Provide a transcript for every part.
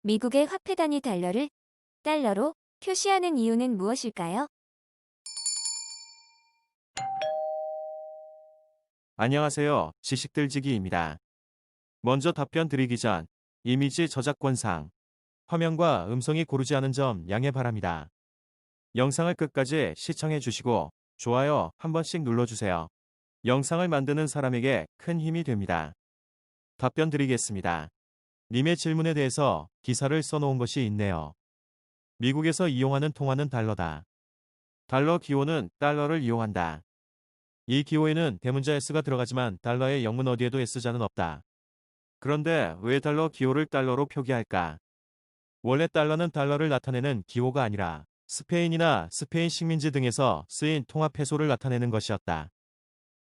미국의 화폐 단위 달러를 달러로 표시하는 이유는 무엇일까요? 안녕하세요. 지식들지기입니다. 먼저 답변 드리기 전 이미지 저작권상 화면과 음성이 고르지 않은 점 양해 바랍니다. 영상을 끝까지 시청해 주시고 좋아요 한 번씩 눌러주세요. 영상을 만드는 사람에게 큰 힘이 됩니다. 답변 드리겠습니다. 님의 질문에 대해서 기사를 써놓은 것이 있네요. 미국에서 이용하는 통화는 달러다. 달러 기호는 달러를 이용한다. 이 기호에는 대문자 S가 들어가지만 달러의 영문 어디에도 S자는 없다. 그런데 왜 달러 기호를 달러로 표기할까? 원래 달러는 달러를 나타내는 기호가 아니라 스페인이나 스페인 식민지 등에서 쓰인 통화 페소를 나타내는 것이었다.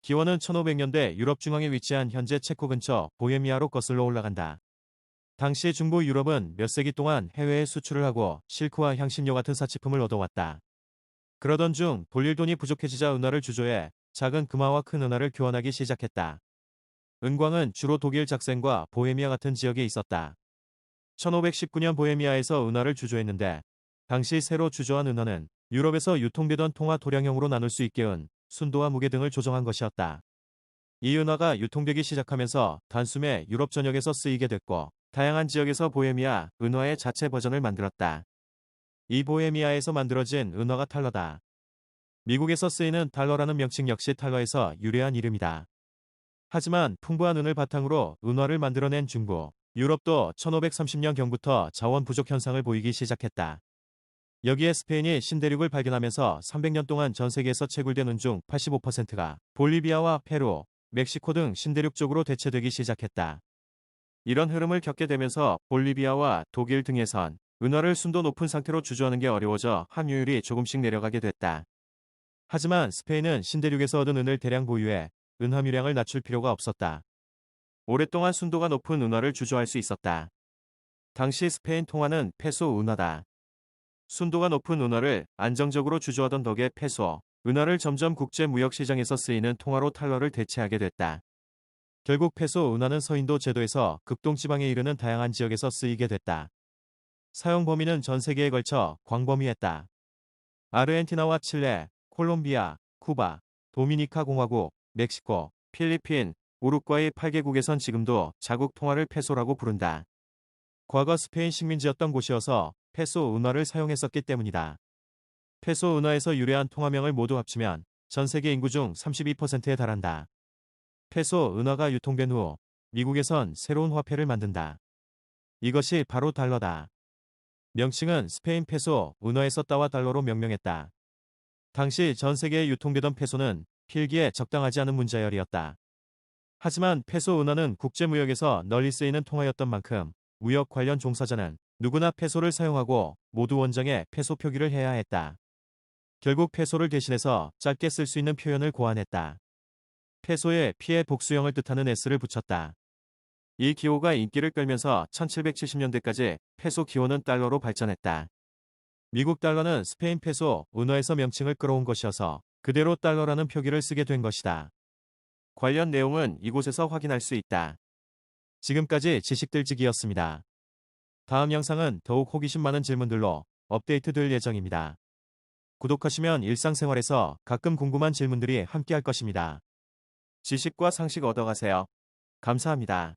기원은 1500년대 유럽 중앙에 위치한 현재 체코 근처 보헤미아로 거슬러 올라간다. 당시 중부 유럽은 몇 세기 동안 해외에 수출을 하고 실크와 향신료 같은 사치품을 얻어왔다. 그러던 중 돌릴 돈이 부족해지자 은화를 주조해 작은 금화와 큰 은화를 교환하기 시작했다. 은광은 주로 독일 작센과 보헤미아 같은 지역에 있었다. 1519년 보헤미아에서 은화를 주조했는데 당시 새로 주조한 은화는 유럽에서 유통되던 통화 도량형으로 나눌 수 있게 은, 순도와 무게 등을 조정한 것이었다. 이 은화가 유통되기 시작하면서 단숨에 유럽 전역에서 쓰이게 됐고 다양한 지역에서 보헤미아 은화의 자체 버전을 만들었다. 이 보헤미아에서 만들어진 은화가 달러다. 미국에서 쓰이는 달러라는 명칭 역시 달러에서 유래한 이름이다. 하지만 풍부한 은을 바탕으로 은화를 만들어낸 중부, 유럽도 1530년경부터 자원 부족 현상을 보이기 시작했다. 여기에 스페인이 신대륙을 발견하면서 300년 동안 전 세계에서 채굴된 은 중 85%가 볼리비아와 페루, 멕시코 등 신대륙 쪽으로 대체되기 시작했다. 이런 흐름을 겪게 되면서 볼리비아와 독일 등에선 은화를 순도 높은 상태로 주조하는 게 어려워져 함유율이 조금씩 내려가게 됐다. 하지만 스페인은 신대륙에서 얻은 은을 대량 보유해 은 함유량을 낮출 필요가 없었다. 오랫동안 순도가 높은 은화를 주조할 수 있었다. 당시 스페인 통화는 페소 은화다. 순도가 높은 은화를 안정적으로 주조하던 덕에 페소, 은화를 점점 국제무역시장에서 쓰이는 통화로 달러를 대체하게 됐다. 결국 페소 은화는 서인도 제도에서 극동지방에 이르는 다양한 지역에서 쓰이게 됐다. 사용 범위는 전 세계에 걸쳐 광범위했다. 아르헨티나와 칠레, 콜롬비아, 쿠바, 도미니카 공화국, 멕시코, 필리핀, 우루과이 8개국에선 지금도 자국 통화를 페소라고 부른다. 과거 스페인 식민지였던 곳이어서 페소 은화를 사용했었기 때문이다. 페소 은화에서 유래한 통화명을 모두 합치면 전 세계 인구 중 32%에 달한다. 페소 은화가 유통된 후 미국에선 새로운 화폐를 만든다. 이것이 바로 달러다. 명칭은 스페인 페소 은화에서 따와 달러로 명명했다. 당시 전 세계에 유통되던 페소는 필기에 적당하지 않은 문자열이었다. 하지만 페소 은화는 국제무역에서 널리 쓰이는 통화였던 만큼 무역 관련 종사자는 누구나 페소를 사용하고 모두 원장에 페소 표기를 해야 했다. 결국 페소를 대신해서 짧게 쓸 수 있는 표현을 고안했다. 페소에 피의 복수형을 뜻하는 S를 붙였다. 이 기호가 인기를 끌면서 1770년대까지 페소 기호는 달러로 발전했다. 미국 달러는 스페인 페소 은화에서 명칭을 끌어온 것이어서 그대로 달러라는 표기를 쓰게 된 것이다. 관련 내용은 이곳에서 확인할 수 있다. 지금까지 지식들지기였습니다. 다음 영상은 더욱 호기심 많은 질문들로 업데이트될 예정입니다. 구독하시면 일상생활에서 가끔 궁금한 질문들이 함께할 것입니다. 지식과 상식 얻어가세요. 감사합니다.